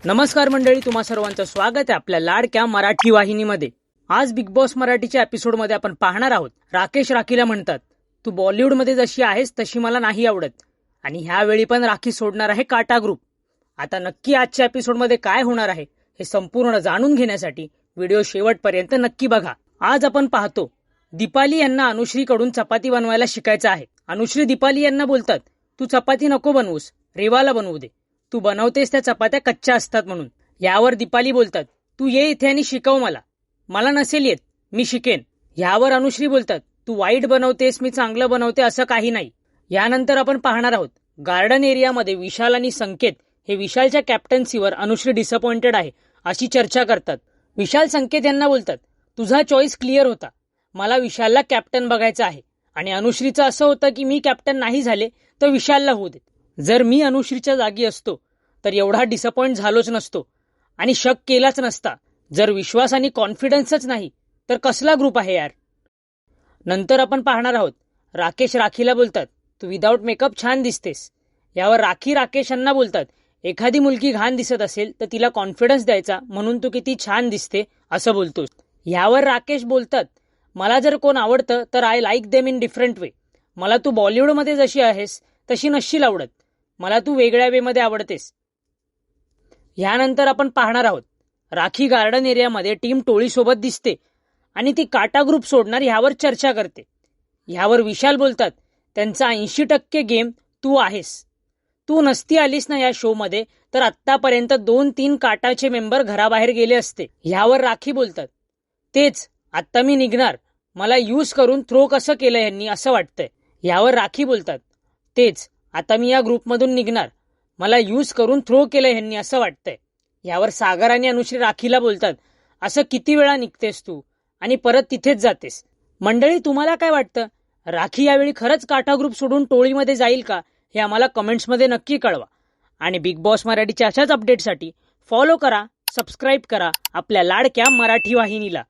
नमस्कार मंडळी, तुम्हा सर्वांचं स्वागत आहे आपल्या लाडक्या मराठी वाहिनीमध्ये। आज बिग बॉस मराठीच्या एपिसोडमध्ये आपण पाहणार आहोत राकेश राखीला म्हणतात, तू बॉलिवूडमध्ये जशी आहेस तशी मला नाही आवडत। आणि ह्यावेळी पण राखी सोडणार आहे काटा ग्रुप। आता नक्की आजच्या एपिसोडमध्ये काय होणार आहे हे संपूर्ण जाणून घेण्यासाठी व्हिडिओ शेवटपर्यंत नक्की बघा। आज आपण पाहतो दीपाली यांना अनुश्रीकडून चपाती बनवायला शिकायचं आहे। अनुश्री दीपाली यांना बोलतात, तू चपाती नको बनवूस, रेवाला बनवू दे, तू बनवतेस त्या चपात्या कच्च्या असतात म्हणून। यावर दीपाली बोलतात, तू ये इथे आणि शिकव मला, मला नसेल येत, मी शिकेन। यावर अनुश्री बोलतात, तू वाईट बनवतेस, मी चांगलं बनवते असं काही नाही। यानंतर आपण पाहणार आहोत गार्डन एरियामध्ये विशाल आणि संकेत हे विशालच्या कॅप्टन्सीवर अनुश्री डिसअपॉइंटेड आहे अशी चर्चा करतात। विशाल संकेत यांना बोलतात, तुझा चॉईस क्लिअर होता, मला विशालला कॅप्टन बघायचं आहे। आणि अनुश्रीचं असं होतं की मी कॅप्टन नाही झाले तर विशालला होऊ दे। जर मी अनुश्रीच्या जागी असतो तर एवढा डिसअपॉइंट झालोच नसतो आणि शक केलाच नसता। जर विश्वास आणि कॉन्फिडन्सच नाही तर कसला ग्रुप आहे यार। नंतर आपण पाहणार आहोत राकेश राखीला बोलतात, तू विदाऊट मेकअप छान दिसतेस। यावर राखी राकेश यांना बोलतात, एखादी मुलगी घाण दिसत असेल तर तिला कॉन्फिडन्स द्यायचा, म्हणून तू किती छान दिसते असं बोलतोस। यावर राकेश बोलतात, मला जर कोण आवडतं तर I like them in different वे, मला तू बॉलिवूडमध्ये जशी आहेस तशी नसशील आवडत, मला तू वेगळ्या वेमध्ये आवडतेस। यानंतर आपण पाहणार आहोत राखी गार्डन एरियामध्ये टीम टोळीसोबत दिसते आणि ती काटा ग्रुप सोडणार यावर चर्चा करते। यावर विशाल बोलतात, त्यांचा 80% गेम तू आहेस, तू नसती आलीस ना या शो मध्ये तर आत्तापर्यंत 2-3 काटाचे मेंबर घराबाहेर गेले असते। यावर राखी बोलतात, तेच आत्ता मी निघणार, मला यूज करून थ्रो कसं केलं यांनी असं वाटतंय। यावर राखी बोलतात, तेच आता मी या ग्रुपमधून निघणार, मला यूज करून थ्रो केलं ह्यांनी असं वाटतंय। यावर सागर आणि अनुश्री राखीला बोलतात, असं किती वेळा निघतेस तू आणि परत तिथेच जातेस। मंडळी, तुम्हाला काय वाटतं, राखी यावेळी खरंच काटा ग्रुप सोडून टोळीमध्ये जाईल का हे आम्हाला कमेंट्समध्ये नक्की कळवा। आणि बिग बॉस मराठीच्या अशाच अपडेटसाठी फॉलो करा, सबस्क्राईब करा आपल्या लाडक्या मराठी वाहिनीला।